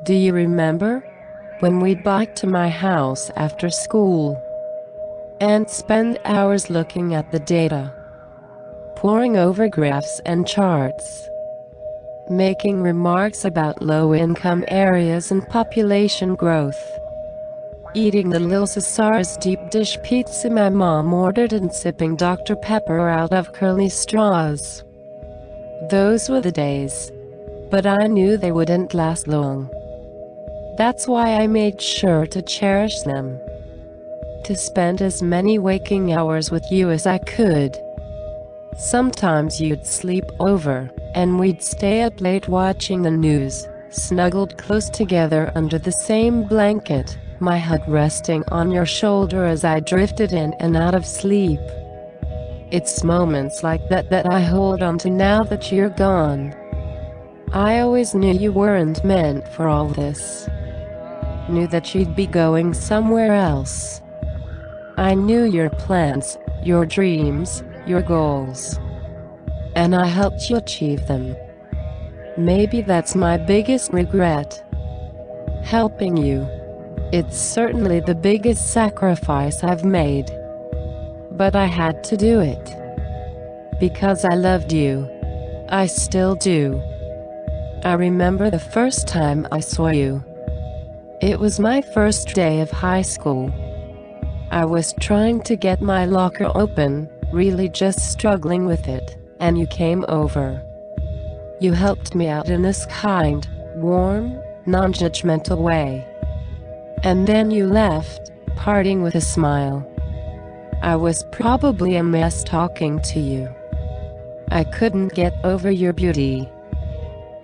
Do you remember? When we'd bike to my house after school and spend hours looking at the data, poring over graphs and charts, making remarks about low-income areas and population growth, eating the Little Caesar's deep dish pizza my mom ordered and sipping Dr. Pepper out of curly straws. Those were the days, but I knew they wouldn't last long. That's why I made sure to cherish them, to spend as many waking hours with you as I could. Sometimes you'd sleep over, and we'd stay up late watching the news, snuggled close together under the same blanket, my head resting on your shoulder as I drifted in and out of sleep. It's moments like that that I hold on to now that you're gone. I always knew you weren't meant for all this. Knew that you'd be going somewhere else. I knew your plans, your dreams, your goals. And I helped you achieve them. Maybe that's my biggest regret. Helping you. It's certainly the biggest sacrifice I've made. But I had to do it. Because I loved you. I still do. I remember the first time I saw you. It was my first day of high school. I was trying to get my locker open, really just struggling with it, and you came over. You helped me out in this kind, warm, non-judgmental way. And then you left, parting with a smile. I was probably a mess talking to you. I couldn't get over your beauty.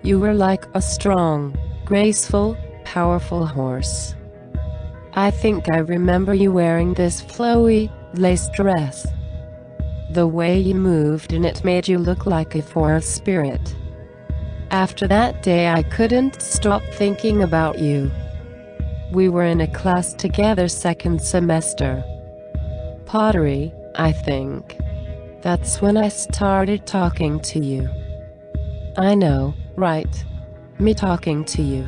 You were like a strong, graceful, powerful horse. I think I remember you wearing this flowy, lace dress. The way you moved in it made you look like a forest spirit. After that day I couldn't stop thinking about you. We were in a class together second semester. Pottery, I think. That's when I started talking to you. I know, right? Me talking to you.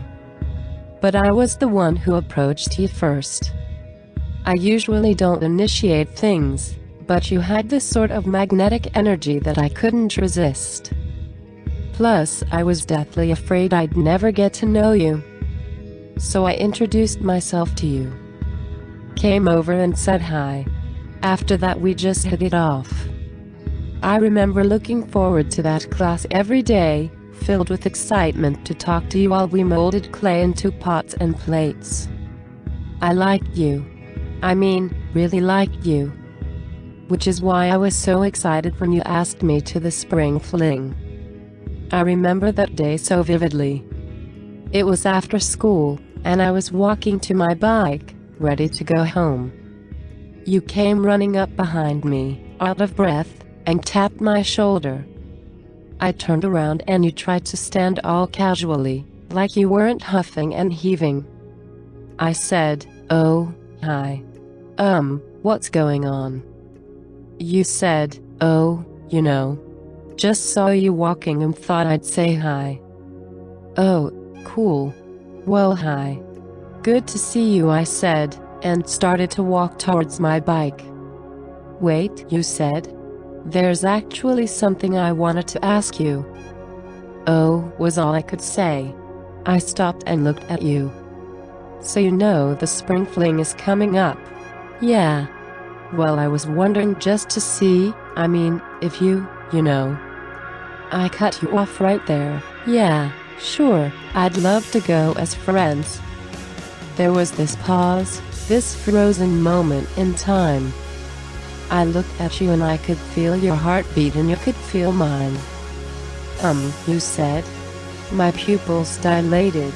But I was the one who approached you first. I usually don't initiate things, but you had this sort of magnetic energy that I couldn't resist. Plus, I was deathly afraid I'd never get to know you. So I introduced myself to you. Came over and said hi. After that we just hit it off. I remember looking forward to that class every day, filled with excitement to talk to you while we molded clay into pots and plates. I liked you. I mean, really liked you. Which is why I was so excited when you asked me to the spring fling. I remember that day so vividly. It was after school, and I was walking to my bike, ready to go home. You came running up behind me, out of breath, and tapped my shoulder. I turned around and you tried to stand all casually, like you weren't huffing and heaving. I said, "Oh, hi. What's going on?" You said, "Oh, just saw you walking and thought I'd say hi." "Oh, cool. Well, hi. Good to see you," I said, and started to walk towards my bike. "Wait," you said. "There's actually something I wanted to ask you." "Oh," was all I could say. I stopped and looked at you. "So you know the spring fling is coming up?" "Yeah." "Well, I was wondering just to see, if you know." I cut you off right there. "Yeah, sure, I'd love to go as friends." There was this pause, this frozen moment in time. I looked at you and I could feel your heartbeat and you could feel mine. You said. My pupils dilated.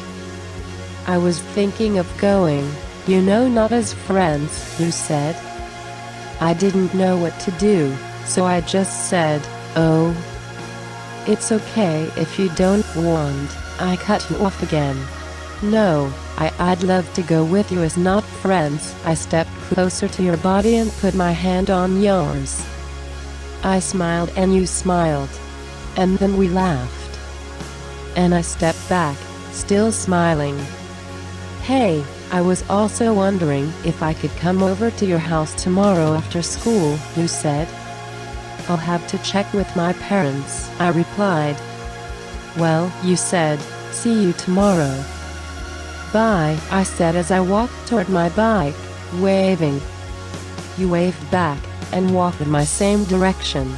"I was thinking of going, not as friends," you said. I didn't know what to do, so I just said, "Oh. It's okay if you don't want," I cut you off again. "No, I'd love to go with you as not friends." I stepped closer to your body and put my hand on yours. I smiled and you smiled. And then we laughed. And I stepped back, still smiling, Hey, I was also wondering if I could come over to your house tomorrow after school, you said. I'll have to check with my parents, I replied. Well, you said, see you tomorrow. Bye, I said as I walked toward my bike, waving. You waved back, and walked in my same direction.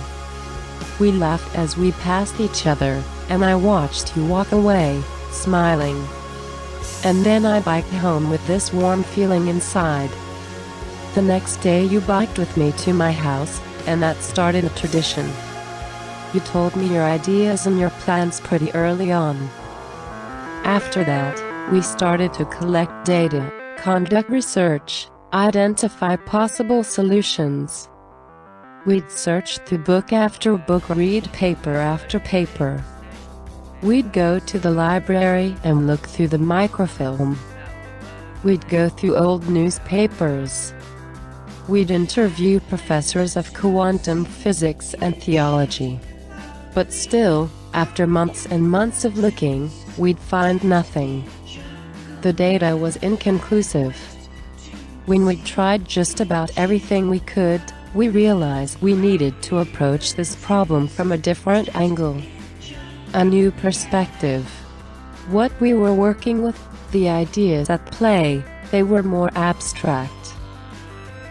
We laughed as we passed each other, and I watched you walk away, smiling. And then I biked home with this warm feeling inside. The next day you biked with me to my house, and that started a tradition. You told me your ideas and your plans pretty early on. After that, we started to collect data, conduct research, identify possible solutions. We'd search through book after book, read paper after paper. We'd go to the library and look through the microfilm. We'd go through old newspapers. We'd interview professors of quantum physics and theology. But still, after months and months of looking, we'd find nothing. The data was inconclusive. When we tried just about everything we could, we realized we needed to approach this problem from a different angle. A new perspective. What we were working with, the ideas at play, they were more abstract.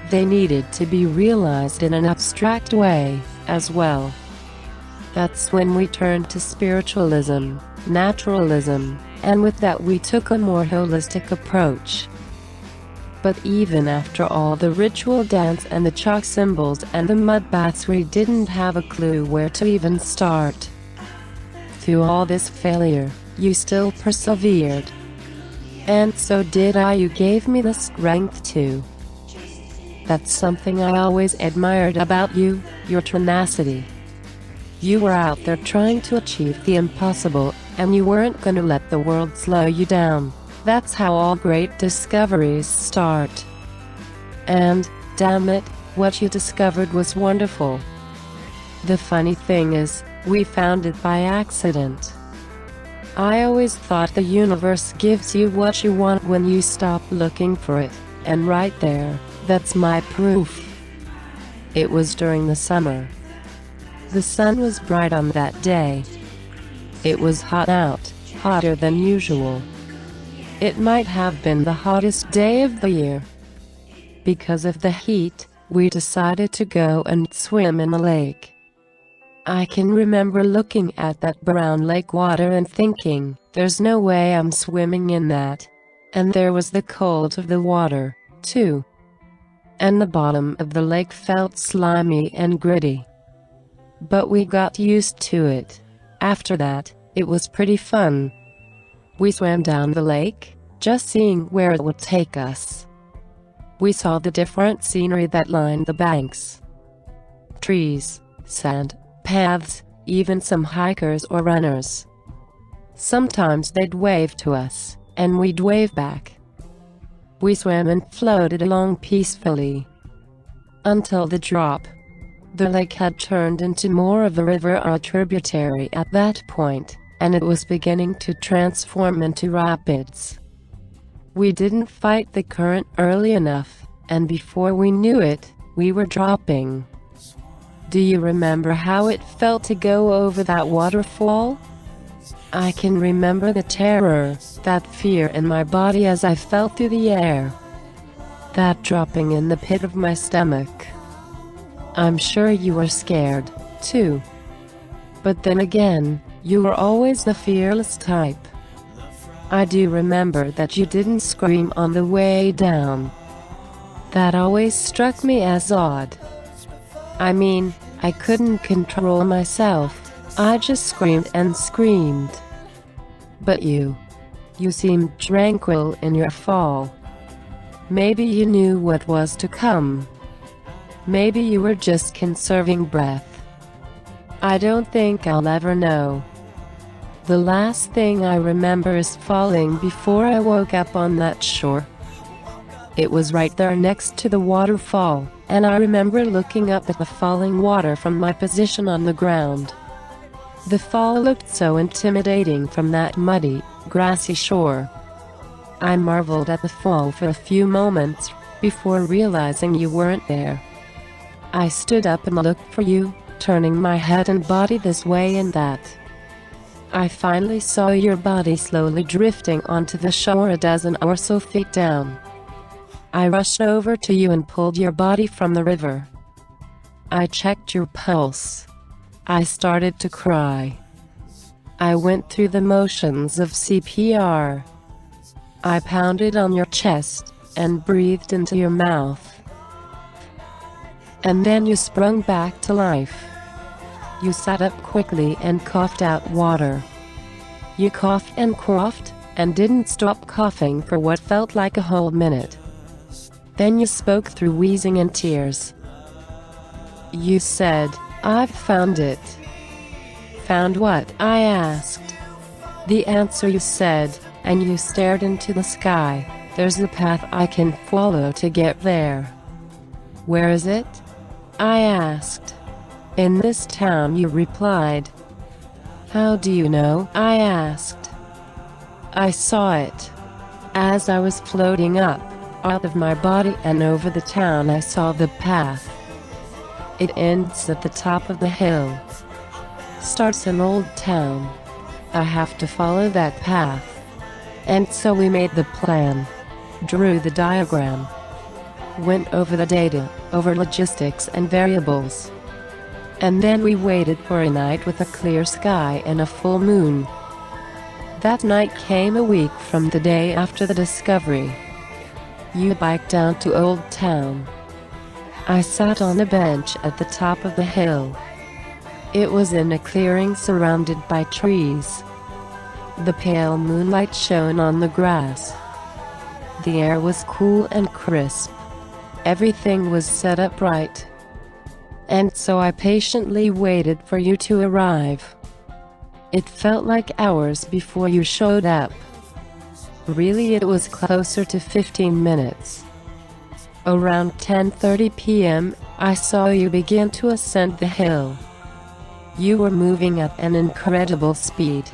They needed to be realized in an abstract way, as well. That's when we turned to spiritualism, naturalism, and with that we took a more holistic approach. But even after all the ritual dance and the chalk symbols and the mud baths, we didn't have a clue where to even start. Through all this failure, you still persevered. And so did I. You gave me the strength to. That's something I always admired about you, your tenacity. You were out there trying to achieve the impossible, and you weren't gonna let the world slow you down. That's how all great discoveries start. And, damn it, what you discovered was wonderful. The funny thing is, we found it by accident. I always thought the universe gives you what you want when you stop looking for it, and right there, that's my proof. It was during the summer. The sun was bright on that day. It was hot out, hotter than usual. It might have been the hottest day of the year. Because of the heat, we decided to go and swim in the lake. I can remember looking at that brown lake water and thinking, there's no way I'm swimming in that. And there was the cold of the water, too. And the bottom of the lake felt slimy and gritty. But we got used to it. After that, it was pretty fun. We swam down the lake, just seeing where it would take us. We saw the different scenery that lined the banks. Trees, sand, paths, even some hikers or runners. Sometimes they'd wave to us, and we'd wave back. We swam and floated along peacefully. Until the drop. The lake had turned into more of a river or a tributary at that point, and it was beginning to transform into rapids. We didn't fight the current early enough, and before we knew it, we were dropping. Do you remember how it felt to go over that waterfall? I can remember the terror, that fear in my body as I fell through the air. That dropping in the pit of my stomach. I'm sure you were scared, too. But then again, you were always the fearless type. I do remember that you didn't scream on the way down. That always struck me as odd. I mean, I couldn't control myself. I just screamed and screamed. But you seemed tranquil in your fall. Maybe you knew what was to come. Maybe you were just conserving breath. I don't think I'll ever know. The last thing I remember is falling before I woke up on that shore. It was right there next to the waterfall, and I remember looking up at the falling water from my position on the ground. The fall looked so intimidating from that muddy, grassy shore. I marveled at the fall for a few moments, before realizing you weren't there. I stood up and looked for you, turning my head and body this way and that. I finally saw your body slowly drifting onto the shore a dozen or so feet down. I rushed over to you and pulled your body from the river. I checked your pulse. I started to cry. I went through the motions of CPR. I pounded on your chest and breathed into your mouth. And then you sprung back to life. You sat up quickly and coughed out water. You coughed and didn't stop coughing for what felt like a whole minute. Then you spoke through wheezing and tears. You said, "I've found it." "Found what?" I asked. "The answer," you said, and you stared into the sky. "There's a path I can follow to get there." "Where is it?" I asked. "In this town," you replied. "How do you know?" I asked. "I saw it. As I was floating up, out of my body and over the town, I saw the path. It ends at the top of the hill. Starts in Old Town. I have to follow that path." And so we made the plan. Drew the diagram. Went over the data, over logistics and variables. And then we waited for a night with a clear sky and a full moon. That night came a week from the day after the discovery. You biked down to Old Town. I sat on a bench at the top of the hill. It was in a clearing surrounded by trees. The pale moonlight shone on the grass. The air was cool and crisp. Everything was set up right. And so I patiently waited for you to arrive. It felt like hours before you showed up. Really, it was closer to 15 minutes. Around 10:30 p.m., I saw you begin to ascend the hill. You were moving at an incredible speed.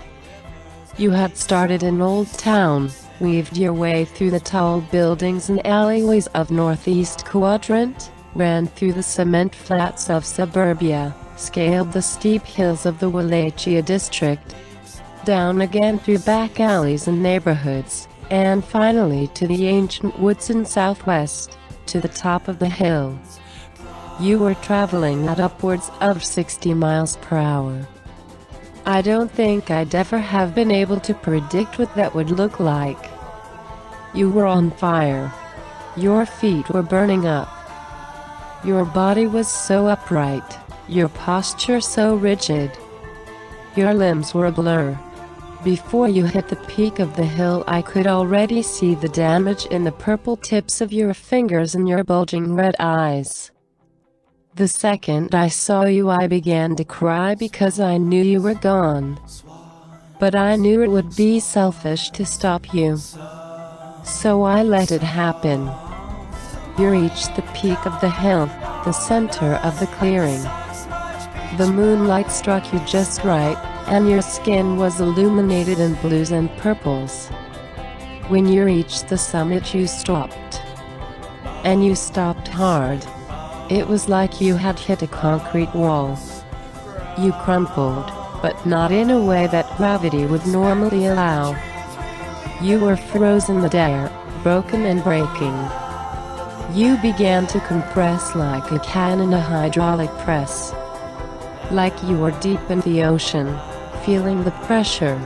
You had started in Old Town, weaved your way through the tall buildings and alleyways of Northeast Quadrant, ran through the cement flats of suburbia, scaled the steep hills of the Wallachia district, down again through back alleys and neighborhoods, and finally to the ancient woods in Southwest, to the top of the hill. You were traveling at upwards of 60 miles per hour. I don't think I'd ever have been able to predict what that would look like. You were on fire. Your feet were burning up. Your body was so upright, your posture so rigid. Your limbs were a blur. Before you hit the peak of the hill, I could already see the damage in the purple tips of your fingers and your bulging red eyes. The second I saw you, I began to cry because I knew you were gone. But I knew it would be selfish to stop you. So I let it happen. You reached the peak of the hill, the center of the clearing. The moonlight struck you just right, and your skin was illuminated in blues and purples. When you reached the summit, you stopped. And you stopped hard. It was like you had hit a concrete wall. You crumpled, but not in a way that gravity would normally allow. You were frozen midair, broken and breaking. You began to compress like a can in a hydraulic press. Like you were deep in the ocean, feeling the pressure.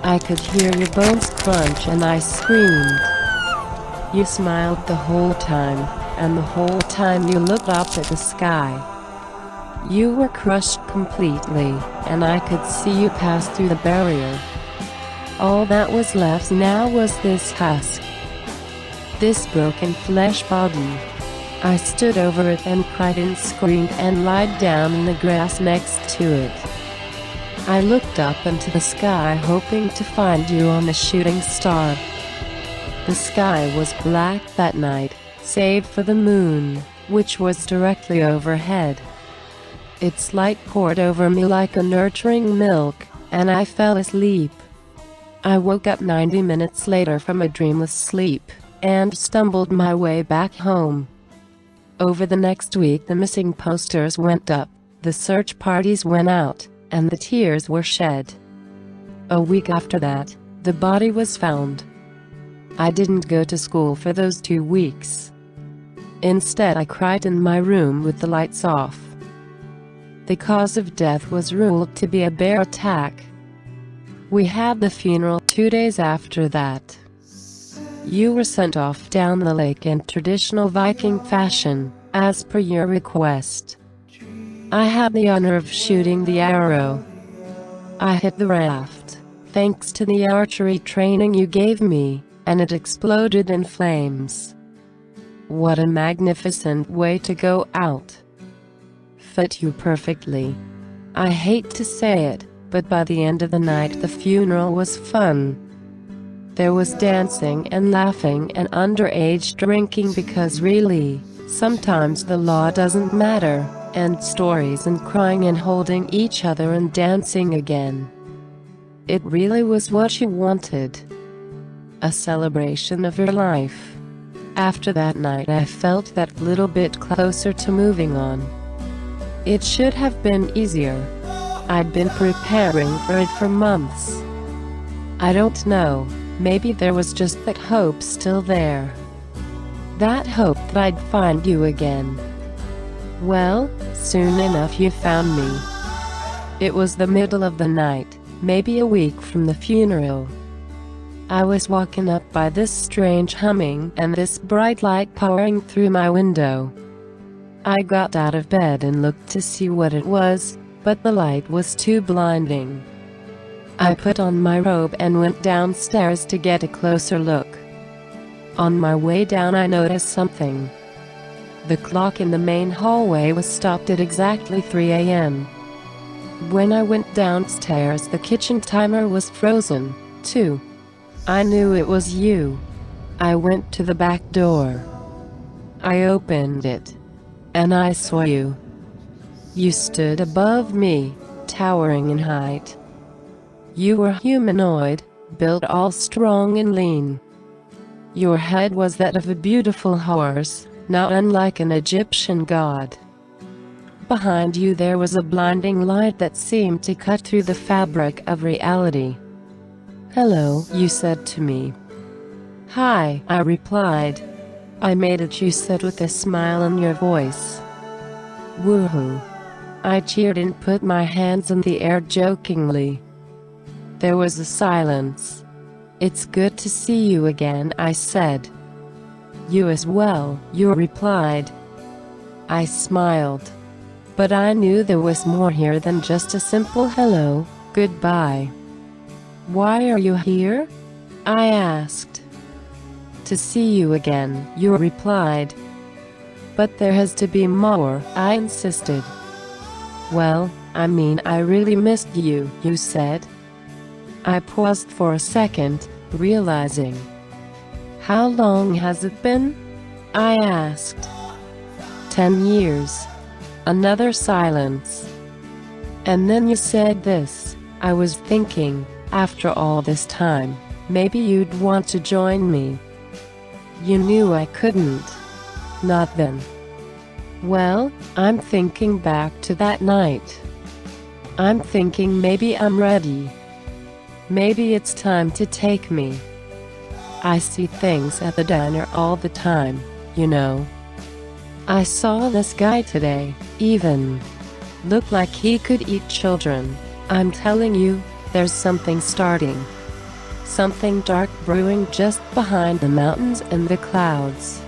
I could hear your bones crunch and I screamed. You smiled the whole time, and the whole time you looked up at the sky. You were crushed completely, and I could see you pass through the barrier. All that was left now was this husk. This broken flesh body. I stood over it and cried and screamed and lied down in the grass next to it. I looked up into the sky hoping to find you on a shooting star. The sky was black that night, save for the moon, which was directly overhead. Its light poured over me like a nurturing milk, and I fell asleep. I woke up 90 minutes later from a dreamless sleep, and stumbled my way back home. Over the next week the missing posters went up, the search parties went out, and the tears were shed. A week after that, the body was found. I didn't go to school for those 2 weeks. Instead I cried in my room with the lights off. The cause of death was ruled to be a bear attack. We had the funeral 2 days after that. You were sent off down the lake in traditional Viking fashion, as per your request. I had the honor of shooting the arrow. I hit the raft, thanks to the archery training you gave me, and it exploded in flames. What a magnificent way to go out. Fit you perfectly. I hate to say it, but by the end of the night the funeral was fun. There was dancing and laughing and underage drinking because really, sometimes the law doesn't matter, and stories and crying and holding each other and dancing again. It really was what you wanted. A celebration of your life. After that night I felt that little bit closer to moving on. It should have been easier. I'd been preparing for it for months. I don't know, maybe there was just that hope still there. That hope that I'd find you again. Well, soon enough you found me. It was the middle of the night, maybe a week from the funeral. I was woken up by this strange humming and this bright light pouring through my window. I got out of bed and looked to see what it was, but the light was too blinding. I put on my robe and went downstairs to get a closer look. On my way down I noticed something. The clock in the main hallway was stopped at exactly 3 a.m. When I went downstairs the kitchen timer was frozen, too. I knew it was you. I went to the back door. I opened it. And I saw you. You stood above me, towering in height. You were humanoid, built all strong and lean. Your head was that of a beautiful horse, not unlike an Egyptian god. Behind you there was a blinding light that seemed to cut through the fabric of reality. "Hello," you said to me. "Hi," I replied. "I made it," you said with a smile in your voice. Woohoo! I cheered and put my hands in the air jokingly. There was a silence. "It's good to see you again," I said. "You as well," you replied. I smiled. But I knew there was more here than just a simple hello, goodbye. "Why are you here?" I asked. "To see you again," you replied. "But there has to be more," I insisted. "Well, I mean I really missed you," you said. I paused for a second, realizing. "How long has it been?" I asked. 10 years. Another silence. And then you said this. "I was thinking, after all this time, maybe you'd want to join me." You knew I couldn't. Not then. Well, I'm thinking back to that night. I'm thinking maybe I'm ready. Maybe it's time to take me. I see things at the diner all the time, you know. I saw this guy today, even. Looked like he could eat children. I'm telling you, there's something starting. Something dark brewing just behind the mountains and the clouds.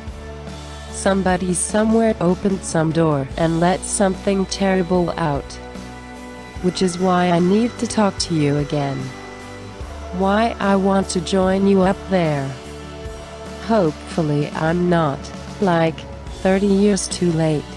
Somebody somewhere opened some door and let something terrible out. Which is why I need to talk to you again. Why I want to join you up there. Hopefully I'm not, like, 30 years too late.